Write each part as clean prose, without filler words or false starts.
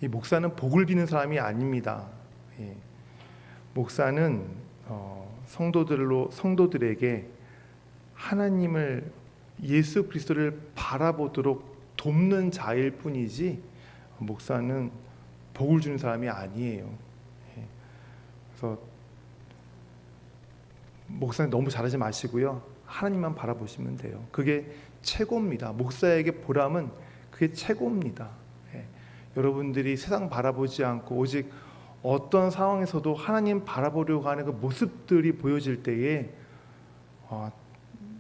이 목사는 복을 비는 사람이 아닙니다. 예. 목사는 성도들에게 하나님을, 예수 그리스도를 바라보도록 돕는 자일 뿐이지 목사는 복을 주는 사람이 아니에요. 예. 그래서 목사는 너무 잘하지 마시고요, 하나님만 바라보시면 돼요. 그게 최고입니다. 목사에게 보람은 그게 최고입니다. 예. 여러분들이 세상 바라보지 않고 오직 어떤 상황에서도 하나님 바라보려고 하는 그 모습들이 보여질 때에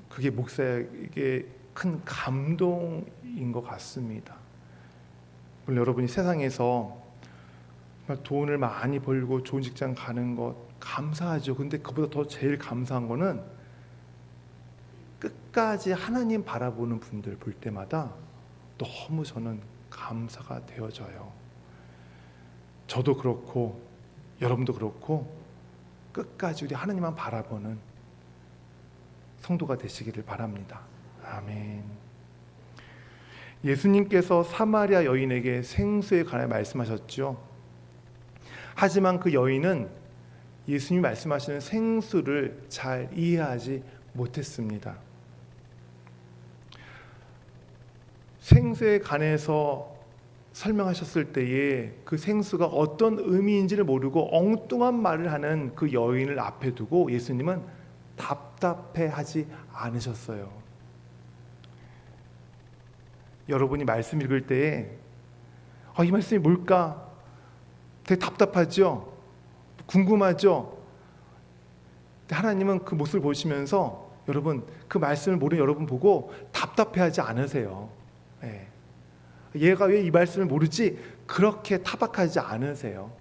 그게 목사에게 큰 감동인 것 같습니다. 물론 여러분이 세상에서 돈을 많이 벌고 좋은 직장 가는 것 감사하죠. 근데 그보다 더 제일 감사한 거는 끝까지 하나님 바라보는 분들 볼 때마다 너무 저는 감사가 되어져요. 저도 그렇고 여러분도 그렇고 끝까지 우리 하나님만 바라보는 성도가 되시기를 바랍니다. 아멘. 예수님께서 사마리아 여인에게 생수에 관해 말씀하셨죠. 하지만 그 여인은 예수님이 말씀하시는 생수를 잘 이해하지 못했습니다. 생수에 관해서 설명하셨을 때에 그 생수가 어떤 의미인지를 모르고 엉뚱한 말을 하는 그 여인을 앞에 두고 예수님은 답답해하지 않으셨어요. 여러분이 말씀 읽을 때에 이 말씀이 뭘까? 되게 답답하죠? 궁금하죠? 하나님은 그 모습을 보시면서 여러분, 그 말씀을 모르는 여러분 보고 답답해하지 않으세요. 예. 얘가 왜 이 말씀을 모르지? 그렇게 타박하지 않으세요.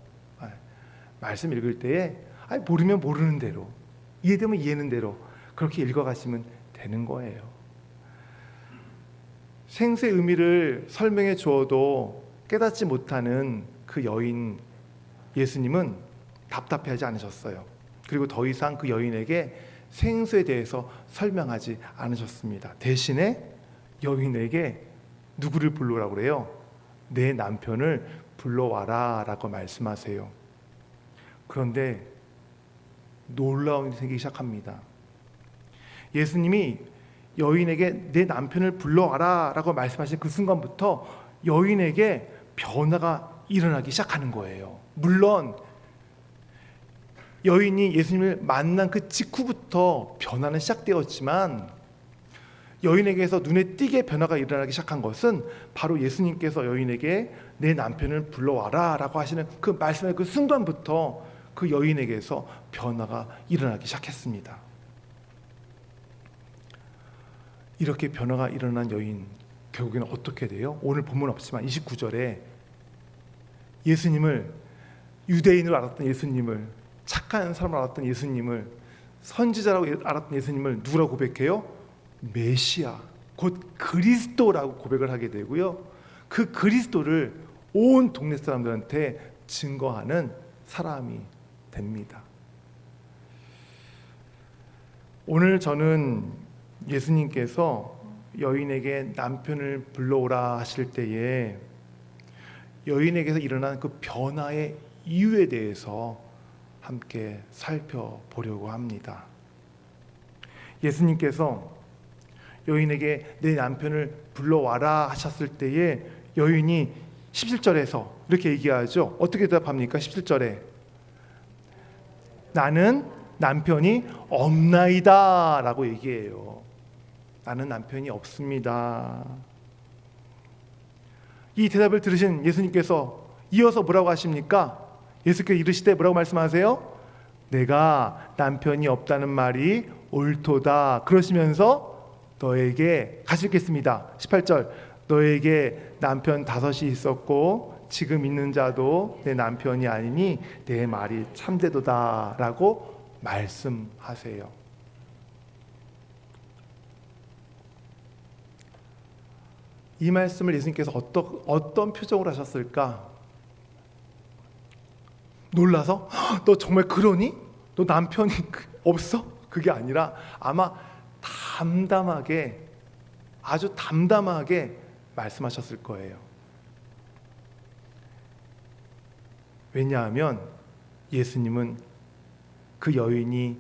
말씀 읽을 때에 모르면 모르는 대로, 이해되면 이해는 대로 그렇게 읽어가시면 되는 거예요. 생수의 의미를 설명해 주어도 깨닫지 못하는 그 여인, 예수님은 답답해하지 않으셨어요. 그리고 더 이상 그 여인에게 생수에 대해서 설명하지 않으셨습니다. 대신에 여인에게 누구를 불러오라고 그래요? 내 남편을 불러와라 라고 말씀하세요. 그런데 놀라운 일이 생기기 시작합니다. 예수님이 여인에게 내 남편을 불러와라 라고 말씀하신 그 순간부터 여인에게 변화가 일어나기 시작하는 거예요. 물론 여인이 예수님을 만난 그 직후부터 변화는 시작되었지만 여인에게서 눈에 띄게 변화가 일어나기 시작한 것은 바로 예수님께서 여인에게 내 남편을 불러와라 라고 하시는 그 말씀의 그 순간부터 그 여인에게서 변화가 일어나기 시작했습니다. 이렇게 변화가 일어난 여인, 결국에는 어떻게 돼요? 오늘 본문 없지만 29절에 예수님을, 유대인으로 알았던 예수님을, 착한 사람으로 알았던 예수님을, 선지자라고 알았던 예수님을 누구라고 고백해요? 메시아, 곧 그리스도라고 고백을 하게 되고요, 그 그리스도를 온 동네 사람들한테 증거하는 사람이 됩니다. 오늘 저는 예수님께서 여인에게 남편을 불러오라 하실 때에 여인에게서 일어난 그 변화의 이유에 대해서 함께 살펴보려고 합니다. 예수님께서 여인에게 내 남편을 불러와라 하셨을 때에 여인이 17절에서 이렇게 얘기하죠. 어떻게 대답합니까? 17절에 나는 남편이 없나이다 라고 얘기해요. 나는 남편이 없습니다. 이 대답을 들으신 예수님께서 이어서 뭐라고 하십니까? 예수께서 이르시되 뭐라고 말씀하세요? 내가 남편이 없다는 말이 옳도다. 그러시면서 너에게 같이 읽겠습니다. 18절 너에게 남편 5이 있었고 지금 있는 자도 내 남편이 아니니 내 말이 참되도다 라고 말씀하세요. 이 말씀을 예수님께서 어떤 표정으로 하셨을까? 놀라서 너 정말 그러니? 너 남편이 없어? 그게 아니라 아마 담담하게, 아주 담담하게 말씀하셨을 거예요. 왜냐하면 예수님은 그 여인이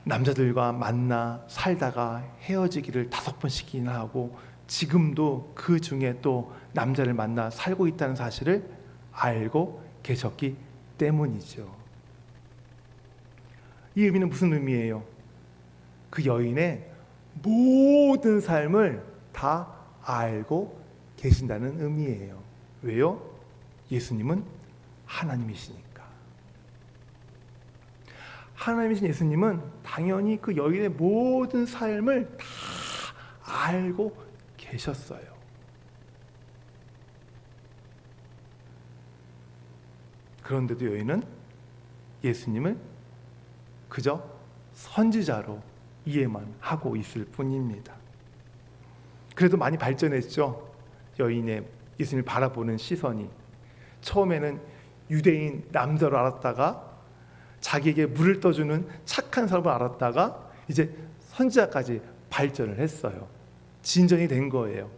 남자들과 만나 살다가 헤어지기를 5번씩이나 하고 지금도 그 중에 또 남자를 만나 살고 있다는 사실을 알고 계셨기 때문이죠. 이 의미는 무슨 의미예요? 그 여인의 모든 삶을 다 알고 계신다는 의미예요. 왜요? 예수님은 하나님이시니까. 하나님이신 예수님은 당연히 그 여인의 모든 삶을 다 알고 계셨어요. 그런데도 여인은 예수님을 그저 선지자로 이해만 하고 있을 뿐입니다. 그래도 많이 발전했죠. 여인의 예수님을 바라보는 시선이. 처음에는 유대인 남자로 알았다가 자기에게 물을 떠주는 착한 사람을 알았다가 이제 선지자까지 발전을 했어요. 진전이 된 거예요.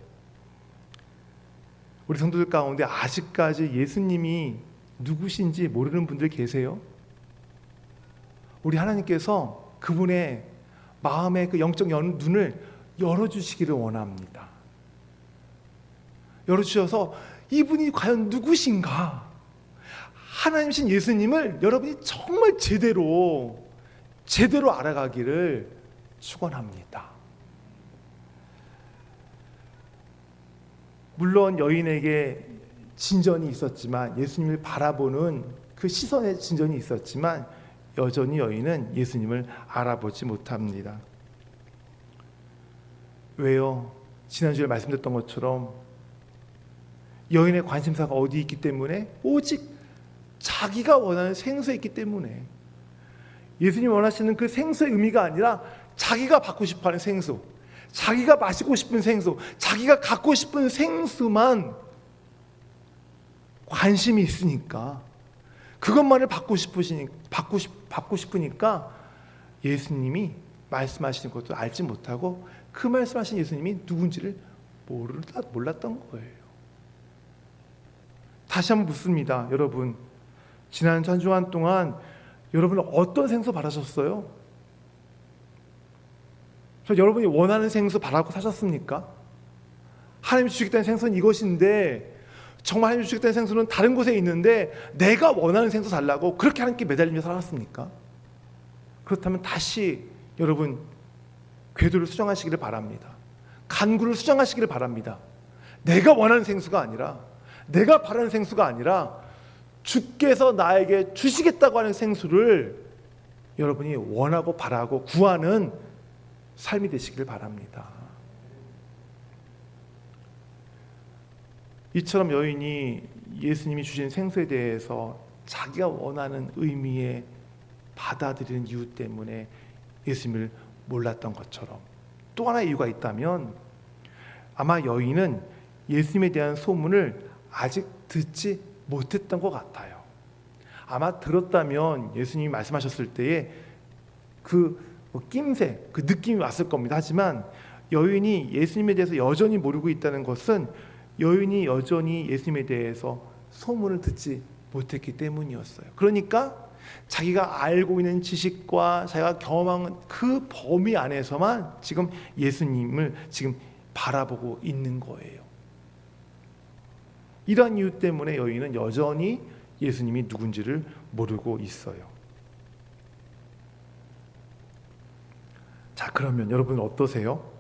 우리 성도들 가운데 아직까지 예수님이 누구신지 모르는 분들 계세요? 우리 하나님께서 그분의 마음의 그 영적 눈을 열어주시기를 원합니다. 열어주셔서 이분이 과연 누구신가? 하나님이신 예수님을 여러분이 정말 제대로 알아가기를 축원합니다. 물론 여인에게 진전이 있었지만, 예수님을 바라보는 그 시선의 진전이 있었지만 여전히 여인은 예수님을 알아보지 못합니다. 왜요? 지난주에 말씀드렸던 것처럼 여인의 관심사가 어디 있기 때문에? 오직 자기가 원하는 생수에 있기 때문에. 예수님이 원하시는 그 생수의 의미가 아니라 자기가 받고 싶어하는 생수, 자기가 마시고 싶은 생수, 자기가 갖고 싶은 생수만 관심이 있으니까, 그것만을 받고 싶으니까 예수님이 말씀하시는 것도 알지 못하고 그 말씀하신 예수님이 누군지를 몰랐던 거예요. 다시 한번 묻습니다. 여러분, 지난 한 주간 동안 여러분은 어떤 생수 바라셨어요? 여러분이 원하는 생수 바라고 사셨습니까? 하나님이 주시겠다는 생수는 이것인데 정말 하나님이 주시겠다는 생수는 다른 곳에 있는데 내가 원하는 생수 달라고 그렇게 하나님께 매달리며 살았습니까? 그렇다면 다시 여러분 궤도를 수정하시기를 바랍니다. 간구를 수정하시기를 바랍니다. 내가 원하는 생수가 아니라, 내가 바라는 생수가 아니라 주께서 나에게 주시겠다고 하는 생수를 여러분이 원하고 바라고 구하는 삶이 되시기를 바랍니다. 이처럼 여인이 예수님이 주신 생수에 대해서 자기가 원하는 의미에 받아들이는 이유 때문에 예수님을 몰랐던 것처럼, 또 하나의 이유가 있다면 아마 여인은 예수님에 대한 소문을 아직 듣지 못했던 것 같아요. 아마 들었다면 예수님이 말씀하셨을 때에 그 낌새, 그 느낌이 왔을 겁니다. 하지만 여인이 예수님에 대해서 여전히 모르고 있다는 것은 여인이 여전히 예수님에 대해서 소문을 듣지 못했기 때문이었어요. 그러니까 자기가 알고 있는 지식과 자기가 경험한 그 범위 안에서만 지금 예수님을 지금 바라보고 있는 거예요. 이런 이유 때문에 여인은 여전히 예수님이 누군지를 모르고 있어요. 자, 그러면 여러분은 어떠세요?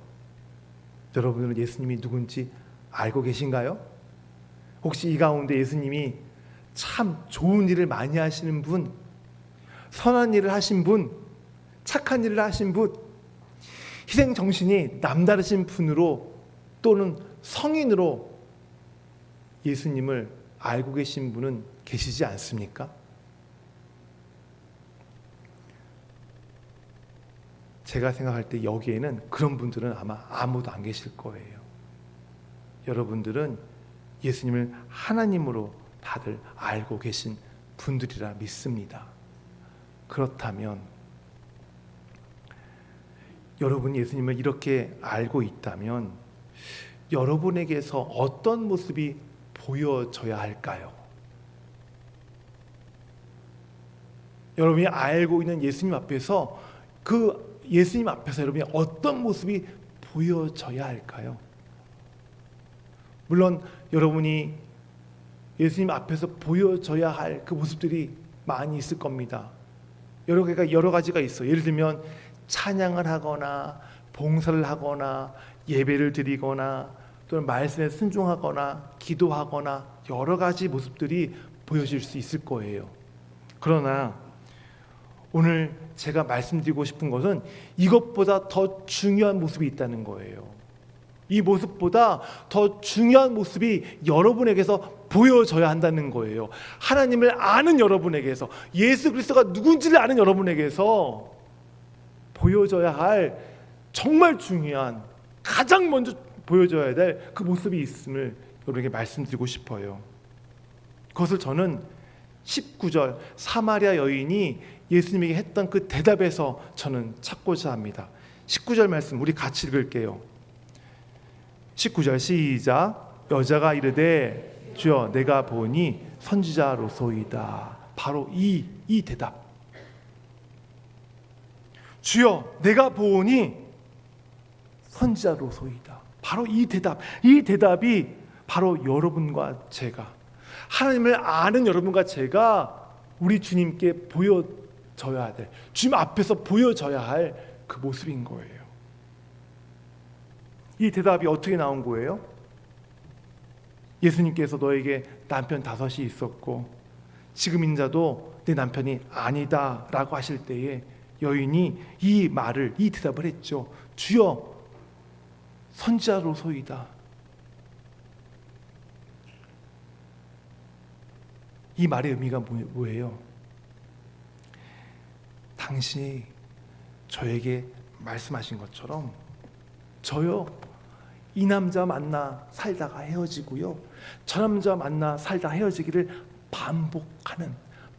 여러분은 예수님이 누군지 알고 계신가요? 혹시 이 가운데 예수님이 참 좋은 일을 많이 하시는 분, 선한 일을 하신 분, 착한 일을 하신 분, 희생정신이 남다르신 분으로 또는 성인으로 예수님을 알고 계신 분은 계시지 않습니까? 제가 생각할 때 여기에는 그런 분들은 아마 아무도 안 계실 거예요. 여러분들은 예수님을 하나님으로 다들 알고 계신 분들이라 믿습니다. 그렇다면 여러분이 예수님을 이렇게 알고 있다면 여러분에게서 어떤 모습이 보여져야 할까요? 여러분이 알고 있는 예수님 앞에서 그 예수님 앞에서 여러분이 어떤 모습이 보여져야 할까요? 물론 여러분이 예수님 앞에서 보여져야 할 그 모습들이 많이 있을 겁니다. 여러 가지가 있어요. 예를 들면 찬양을 하거나 봉사를 하거나 예배를 드리거나 또는 말씀에 순종하거나 기도하거나 여러 가지 모습들이 보여질 수 있을 거예요. 그러나 오늘 제가 말씀드리고 싶은 것은 이것보다 더 중요한 모습이 있다는 거예요. 이 모습보다 더 중요한 모습이 여러분에게서 보여져야 한다는 거예요. 하나님을 아는 여러분에게서, 예수 그리스도가 누군지를 아는 여러분에게서 보여져야 할 정말 중요한, 가장 먼저 보여줘야 될 그 모습이 있음을 여러분에게 말씀드리고 싶어요. 그것을 저는 19절 사마리아 여인이 예수님에게 했던 그 대답에서 저는 찾고자 합니다. 19절 말씀 우리 같이 읽을게요. 19절 시작. 여자가 이르되 주여 내가 보니 선지자로소이다. 바로 이 대답. 주여 내가 보니 선지자로소이다. 바로 이 대답. 이 대답이 바로 여러분과 제가, 하나님을 아는 여러분과 제가 우리 주님께 보여져야 될, 주님 앞에서 보여져야 할 그 모습인 거예요. 이 대답이 어떻게 나온 거예요? 예수님께서 너에게 남편 5이 있었고 지금 인자도 내 남편이 아니다 라고 하실 때에 여인이 이 대답을 했죠. 주여 선지자로소이다. 이 말의 의미가 뭐예요? 당신이 저에게 말씀하신 것처럼 저요 이 남자 만나 살다가 헤어지고요, 저 남자 만나 살다 헤어지기를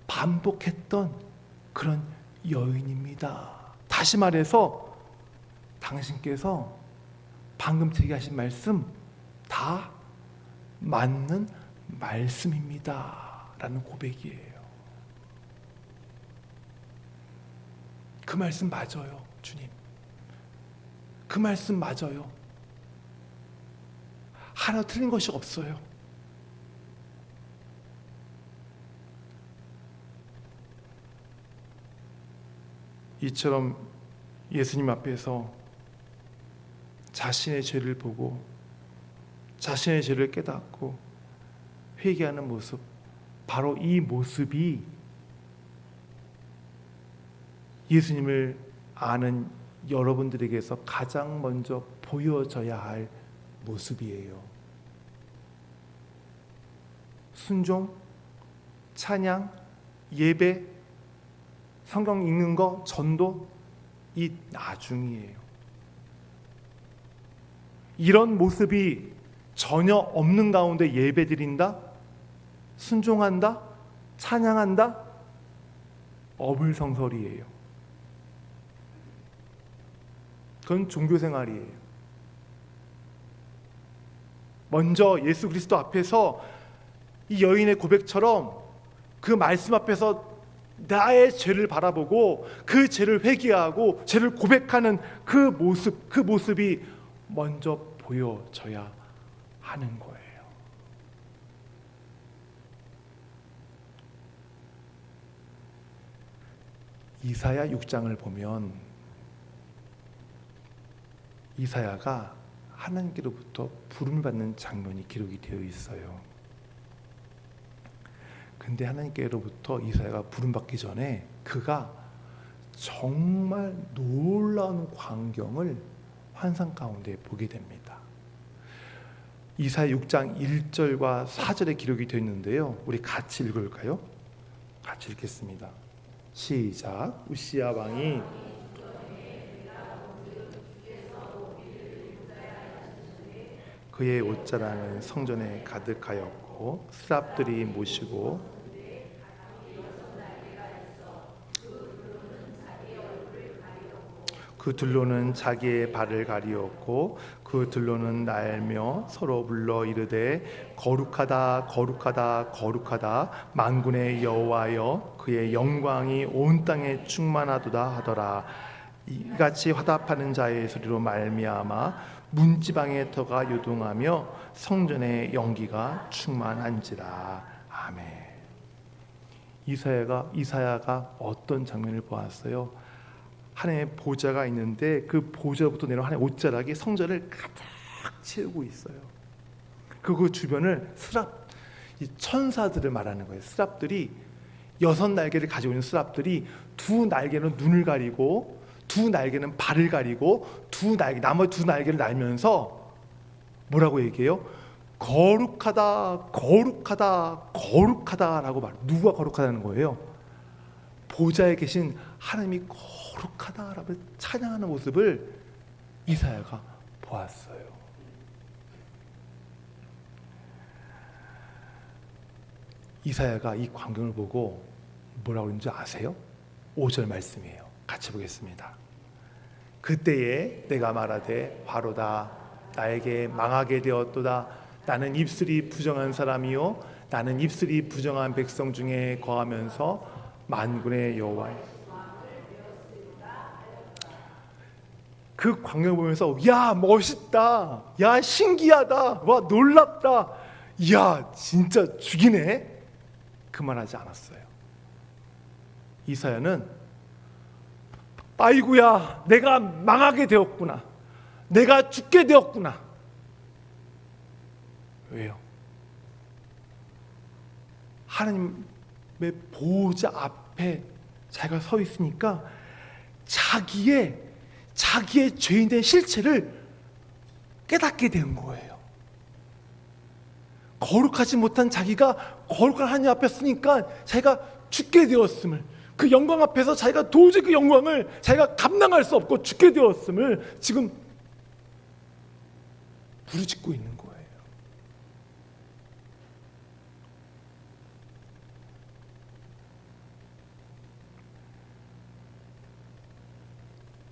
반복했던 그런 여인입니다. 다시 말해서 당신께서 방금 제기하신 말씀 다 맞는 말씀입니다 라는 고백이에요. 그 말씀 맞아요. 주님 그 말씀 맞아요. 하나 틀린 것이 없어요. 이처럼 예수님 앞에서 자신의 죄를 보고 자신의 죄를 깨닫고 회개하는 모습, 바로 이 모습이 예수님을 아는 여러분들에게서 가장 먼저 보여져야 할 모습이에요. 순종, 찬양, 예배, 성경 읽는 거, 전도, 이 나중이에요. 이런 모습이 전혀 없는 가운데 예배 드린다, 순종한다, 찬양한다, 어불성설이에요. 그건 종교생활이에요. 먼저 예수 그리스도 앞에서 이 여인의 고백처럼 그 말씀 앞에서 나의 죄를 바라보고 그 죄를 회개하고 죄를 고백하는 그 모습이 먼저 보여져야 하는 거예요. 이사야 6장을 보면 이사야가 하나님께로부터 부름을 받는 장면이 기록이 되어 있어요. 근데 하나님께로부터 이사야가 부름받기 전에 그가 정말 놀라운 광경을 환상 가운데 보게 됩니다. 이사야 6장 1절과 4절에 기록이 되어 있는데요. 우리 같이 읽을까요? 같이 읽겠습니다. 시작. 우시야 왕이 그의 옷자랑은 성전에 가득하였고 스랍들이 모시고 그 둘로는 자기의 발을 가리었고 그 둘로는 날며 서로 불러 이르되 거룩하다 거룩하다 거룩하다 만군의 여호와여 그의 영광이 온 땅에 충만하도다 하더라. 이같이 화답하는 자의 소리로 말미암아 문지방의 터가 요동하며 성전의 연기가 충만한지라. 아멘. 이사야가 어떤 장면을 보았어요? 하나님의 보좌가 있는데 그 보좌부터 내려온 하나님의 옷자락이 성전을 가득 채우고 있어요. 그 주변을 스랍, 이 천사들을 말하는 거예요. 스랍들이 6날개를 가지고 있는 스랍들이 2날개는 눈을 가리고 2날개는 발을 가리고 나머지 2날개를 날면서 뭐라고 얘기해요? 거룩하다 거룩하다 거룩하다라고 말해요. 누가 거룩하다는 거예요? 보좌에 계신 하나님이 거룩하다라고 찬양하는 모습을 이사야가 보았어요. 이사야가 이 광경을 보고 뭐라고 그러는지 아세요? 5절 말씀이에요. 같이 보겠습니다. 그때에 내가 말하되 바로다 나에게 망하게 되었도다. 나는 입술이 부정한 사람이요 나는 입술이 부정한 백성 중에 거하면서 만군의 여호와여. 그 광경을 보면서 야 멋있다, 야 신기하다, 와 놀랍다, 야 진짜 죽이네, 그만하지 않았어요. 이사야는 아이고야 내가 망하게 되었구나, 내가 죽게 되었구나. 왜요? 하나님의 보호자 앞에 자기가 서 있으니까 자기의 죄인된 실체를 깨닫게 된 거예요. 거룩하지 못한 자기가 거룩한 하나님 앞에 서니까 자기가 죽게 되었음을, 그 영광 앞에서 자기가 도저히 그 영광을 자기가 감당할 수 없고 죽게 되었음을 지금 부르짖고 있는 거예요.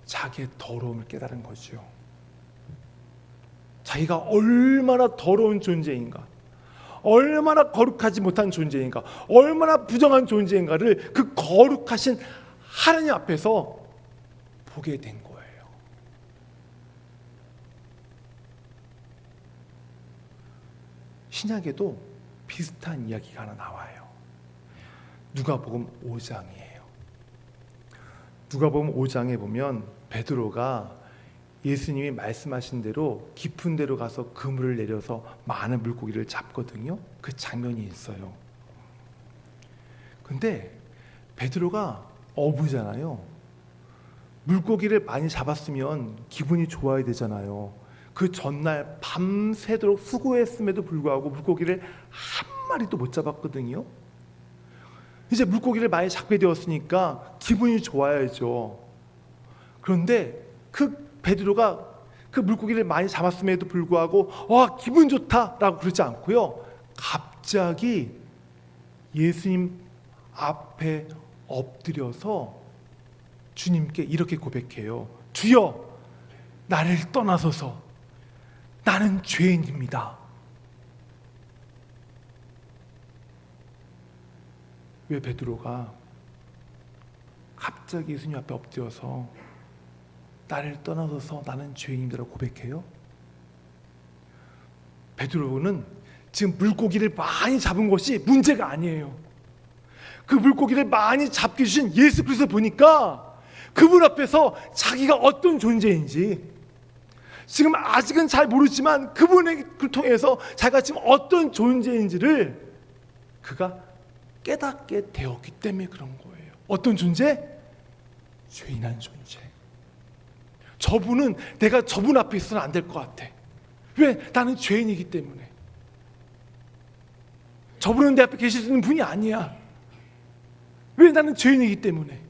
자기의 더러움을 깨달은 거죠. 자기가 얼마나 더러운 존재인가, 얼마나 거룩하지 못한 존재인가, 얼마나 부정한 존재인가를 그 거룩하신 하나님 앞에서 보게 된 거예요. 신약에도 비슷한 이야기가 하나 나와요. 누가복음 5장이에요. 누가복음 5장에 보면 베드로가 예수님이 말씀하신 대로 깊은 데로 가서 그물을 내려서 많은 물고기를 잡거든요. 그 장면이 있어요. 근데 베드로가 어부잖아요. 물고기를 많이 잡았으면 기분이 좋아야 되잖아요. 그 전날 밤새도록 수고했음에도 불구하고 물고기를 한 마리도 못 잡았거든요. 이제 물고기를 많이 잡게 되었으니까 기분이 좋아야죠. 그런데 그 베드로가 그 물고기를 많이 잡았음에도 불구하고 와 기분 좋다라고 그러지 않고요, 갑자기 예수님 앞에 엎드려서 주님께 이렇게 고백해요. 주여 나를 떠나소서, 나는 죄인입니다. 왜 베드로가 갑자기 예수님 앞에 엎드려서 나를 떠나서서 나는 죄인이라고 고백해요? 베드로는 지금 물고기를 많이 잡은 것이 문제가 아니에요. 그 물고기를 많이 잡게 주신 예수 그리스도 보니까 그분 앞에서 자기가 어떤 존재인지 지금 아직은 잘 모르지만 그분을 통해서 자기가 지금 어떤 존재인지를 그가 깨닫게 되었기 때문에 그런 거예요. 어떤 존재? 죄인한 존재. 저분은 내가 저분 앞에 있어서는 안 될 것 같아. 왜? 나는 죄인이기 때문에. 저분은 내 앞에 계실 수 있는 분이 아니야. 왜? 나는 죄인이기 때문에.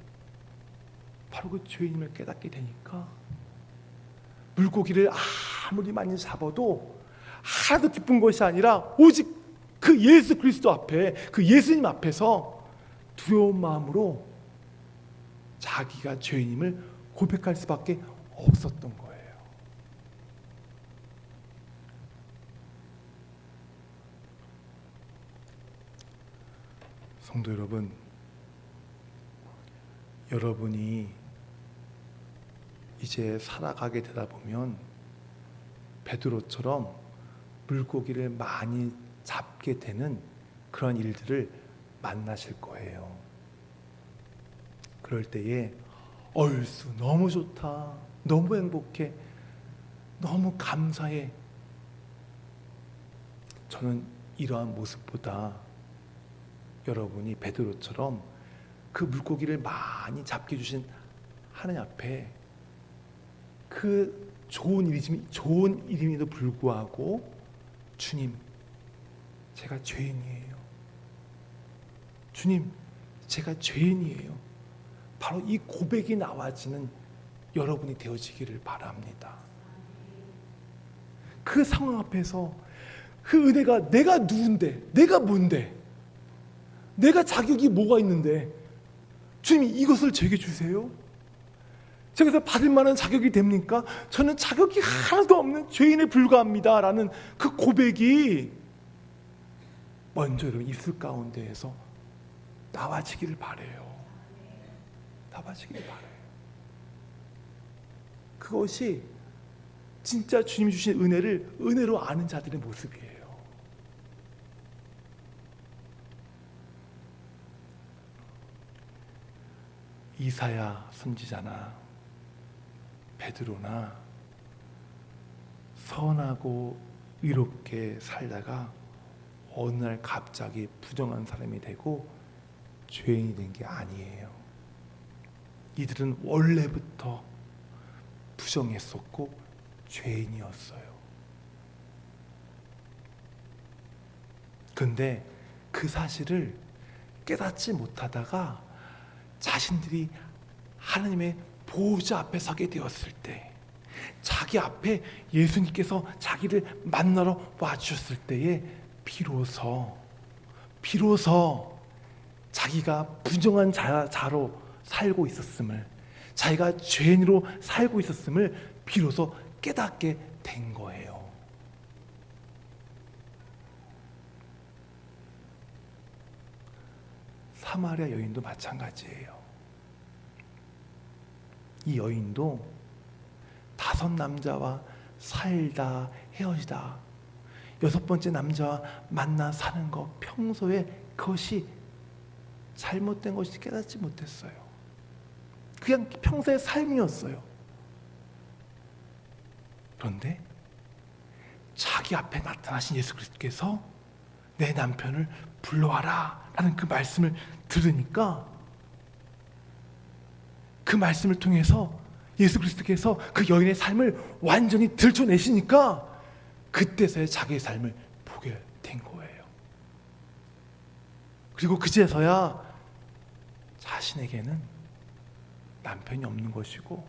바로 그 죄인임을 깨닫게 되니까 물고기를 아무리 많이 잡아도 하나도 기쁜 것이 아니라 오직 그 예수 그리스도 앞에, 그 예수님 앞에서 두려운 마음으로 자기가 죄인임을 고백할 수밖에 없었던 거예요. 성도 여러분, 여러분이 이제 살아가게 되다 보면 베드로처럼 물고기를 많이 잡게 되는 그런 일들을 만나실 거예요. 그럴 때에 얼쑤 너무 좋다, 너무 행복해, 너무 감사해. 저는 이러한 모습보다 여러분이 베드로처럼 그 물고기를 많이 잡게 해주신 하나님 앞에 그 좋은 일임에도 불구하고 주님, 제가 죄인이에요. 주님, 제가 죄인이에요. 바로 이 고백이 나와지는 여러분이 되어지기를 바랍니다. 그 상황 앞에서 그 은혜가 내가 누군데, 내가 뭔데, 내가 자격이 뭐가 있는데 주님이 이것을 제게 주세요? 제가 그래서 받을 만한 자격이 됩니까? 저는 자격이 하나도 없는 죄인에 불과합니다 라는 그 고백이 먼저 여러분 입술 가운데에서 나와지기를 바라요. 나와지기를 바라요. 그것이 진짜 주님이 주신 은혜를 은혜로 아는 자들의 모습이에요. 이사야 선지자나 베드로나 선하고 의롭게 살다가 어느 날 갑자기 부정한 사람이 되고 죄인이 된 게 아니에요. 이들은 원래부터 부정했었고 죄인이었어요. 그런데 그 사실을 깨닫지 못하다가 자신들이 하나님의 보호자 앞에 서게 되었을 때, 자기 앞에 예수님께서 자기를 만나러 와주셨을 때에 비로소 자기가 부정한 자로 살고 있었음을, 자기가 죄인으로 살고 있었음을 비로소 깨닫게 된 거예요. 사마리아 여인도 마찬가지예요. 이 여인도 5 남자와 살다 헤어지다 6번째 남자와 만나 사는 것, 평소에 그것이 잘못된 것이 깨닫지 못했어요. 그냥 평소의 삶이었어요. 그런데 자기 앞에 나타나신 예수 그리스도께서 내 남편을 불러와라 라는 그 말씀을 들으니까, 그 말씀을 통해서 예수 그리스도께서 그 여인의 삶을 완전히 들춰내시니까 그때서야 자기의 삶을 보게 된 거예요. 그리고 그제서야 자신에게는 남편이 없는 것이고,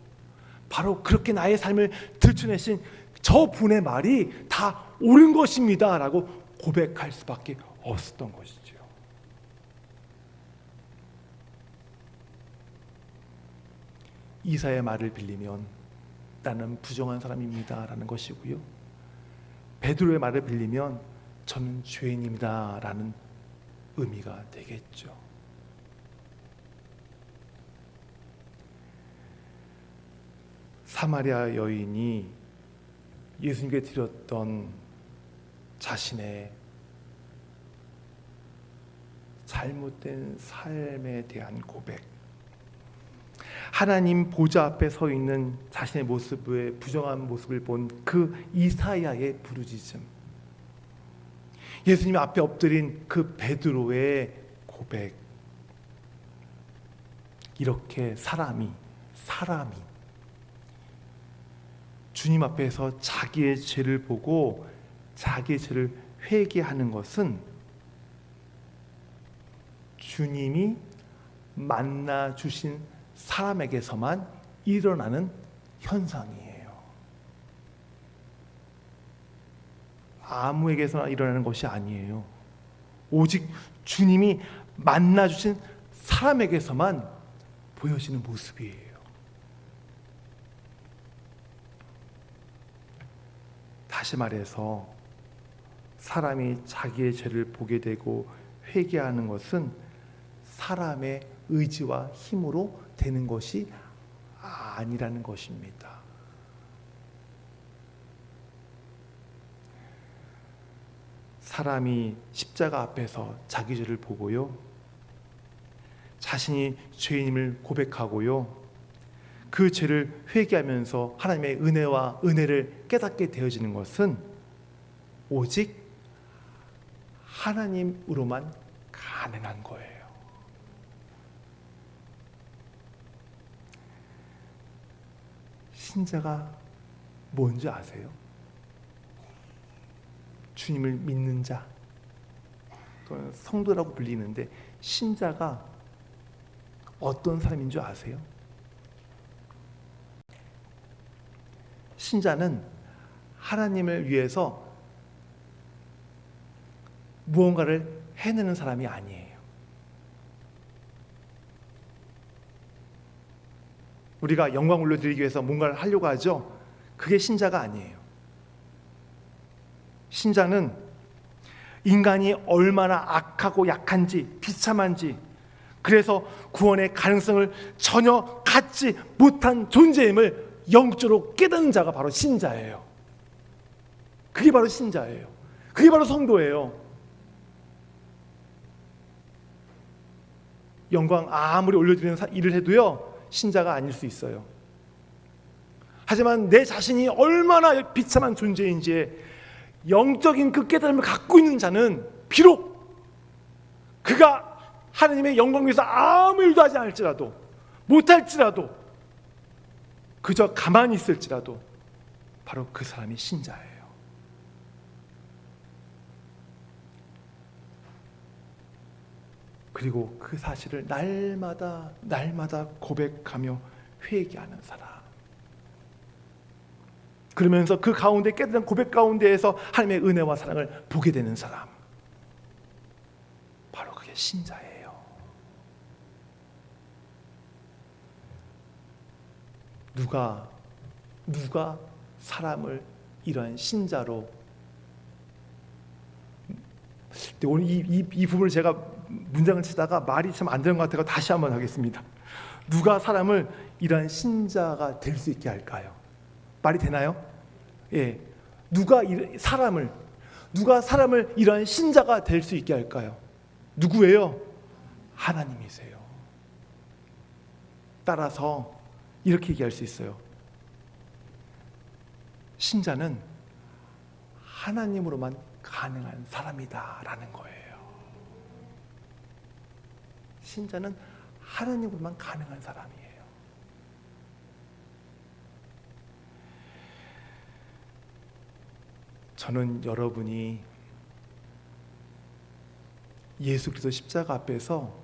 바로 그렇게 나의 삶을 들춰내신 저 분의 말이 다 옳은 것입니다 라고 고백할 수밖에 없었던 것이죠. 이사의 말을 빌리면 나는 부정한 사람입니다 라는 것이고요, 베드로의 말을 빌리면 저는 죄인입니다 라는 의미가 되겠죠. 사마리아 여인이 예수님께 드렸던 자신의 잘못된 삶에 대한 고백, 하나님 보좌 앞에 서 있는 자신의 모습의 부정한 모습을 본 그 이사야의 부르짖음, 예수님 앞에 엎드린 그 베드로의 고백, 이렇게 사람이 주님 앞에서 자기의 죄를 보고 자기의 죄를 회개하는 것은 주님이 만나 주신 사람에게서만 일어나는 현상이에요. 아무에게서나 일어나는 것이 아니에요. 오직 주님이 만나 주신 사람에게서만 보여지는 모습이에요. 다시 말해서 사람이 자기의 죄를 보게 되고 회개하는 것은 사람의 의지와 힘으로 되는 것이 아니라는 것입니다. 사람이 십자가 앞에서 자기 죄를 보고요, 자신이 죄인임을 고백하고요, 그 죄를 회개하면서 하나님의 은혜와 은혜를 깨닫게 되어지는 것은 오직 하나님으로만 가능한 거예요. 신자가 뭔지 아세요? 주님을 믿는 자, 또는 성도라고 불리는데, 신자가 어떤 사람인 줄 아세요? 신자는 하나님을 위해서 무언가를 해내는 사람이 아니에요. 우리가 영광 올려드리기 위해서 뭔가를 하려고 하죠. 그게 신자가 아니에요. 신자는 인간이 얼마나 악하고 약한지, 비참한지, 그래서 구원의 가능성을 전혀 갖지 못한 존재임을 영적으로 깨닫는 자가 바로 신자예요. 그게 바로 신자예요. 그게 바로 성도예요. 영광 아무리 올려드리는 일을 해도요, 신자가 아닐 수 있어요. 하지만 내 자신이 얼마나 비참한 존재인지에 영적인 그 깨달음을 갖고 있는 자는 비록 그가 하나님의 영광 위해서 아무 일도 하지 않을지라도, 못할지라도, 그저 가만히 있을지라도 바로 그 사람이 신자예요. 그리고 그 사실을 날마다 고백하며 회개하는 사람, 그러면서 그 가운데 깨달은 고백 가운데에서 하나님의 은혜와 사랑을 보게 되는 사람, 바로 그게 신자예요. 누가 사람을 이러한 신자로, 오늘 이 부분을 제가 문장을 치다가 말이 참 안 되는 것 같아서 다시 한번 하겠습니다. 누가 사람을 이러한 신자가 될 수 있게 할까요? 말이 되나요? 예. 누가 사람을 이러한 신자가 될 수 있게 할까요? 누구예요? 하나님이세요. 따라서 이렇게 얘기할 수 있어요. 신자는 하나님으로만 가능한 사람이다라는 거예요. 신자는 하나님으로만 가능한 사람이에요. 저는 여러분이 예수 그리스도 십자가 앞에서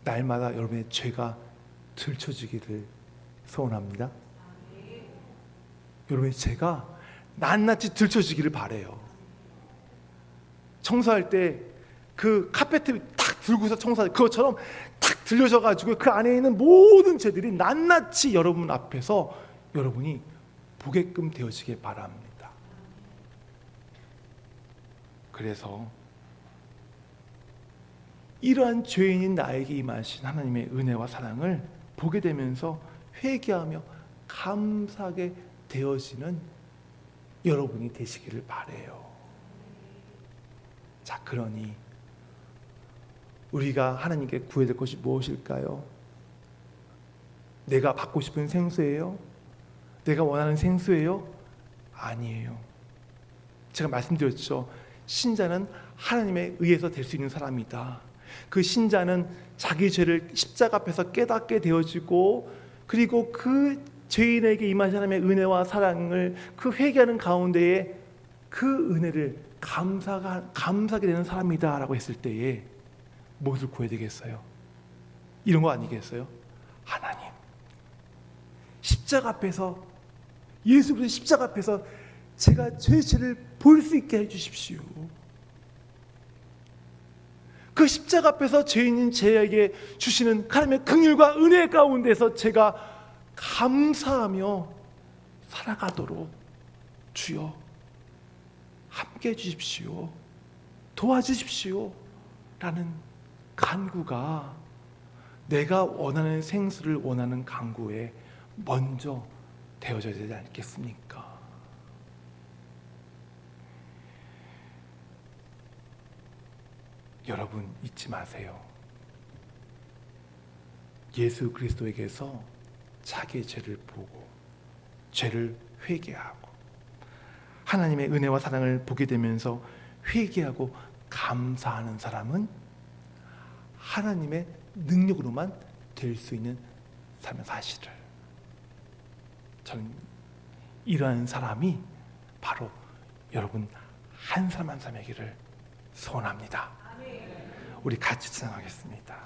날마다 여러분의 죄가 들춰지기를 소원합니다. 여러분의 죄가 낱낱이 들춰지기를 바래요. 청소할 때 그 카페트 탁 들고서 청소할 그것처럼 탁 들려져가지고 그 안에 있는 모든 죄들이 낱낱이 여러분 앞에서 여러분이 보게끔 되어지길 바랍니다. 그래서 이러한 죄인인 나에게 임하신 하나님의 은혜와 사랑을 보게 되면서 회개하며 감사하게 되어지는 여러분이 되시기를 바라요. 자, 그러니 우리가 하나님께 구해야 될 것이 무엇일까요? 내가 받고 싶은 생수예요? 내가 원하는 생수예요? 아니에요. 제가 말씀드렸죠. 신자는 하나님에 의해서 될 수 있는 사람이다. 그 신자는 자기 죄를 십자가 앞에서 깨닫게 되어지고, 그리고 그 죄인에게 임하신 하나님의 은혜와 사랑을 그 회개하는 가운데에 그 은혜를 감사하게 되는 사람이다라고 했을 때에 무엇을 구해야 되겠어요? 이런 거 아니겠어요? 하나님, 십자가 앞에서, 예수 그리스도 십자가 앞에서 제가 제 죄를 볼 수 있게 해주십시오. 그 십자가 앞에서 죄인인 제에게 주시는 하나님의 긍휼과 은혜 가운데서 제가 감사하며 살아가도록 주여 함께 해주십시오. 도와주십시오. 라는 간구가 내가 원하는 생수를 원하는 간구에 먼저 되어져야 되지 않겠습니까? 여러분 잊지 마세요. 예수 그리스도에게서 자기의 죄를 보고 죄를 회개하고 하나님의 은혜와 사랑을 보게 되면서 회개하고 감사하는 사람은 하나님의 능력으로만 될 수 있는 삶의 사실을, 저는 이러한 사람이 바로 여러분 한 사람 한 사람에게를 소원합니다. 우리 같이 찬양하겠습니다.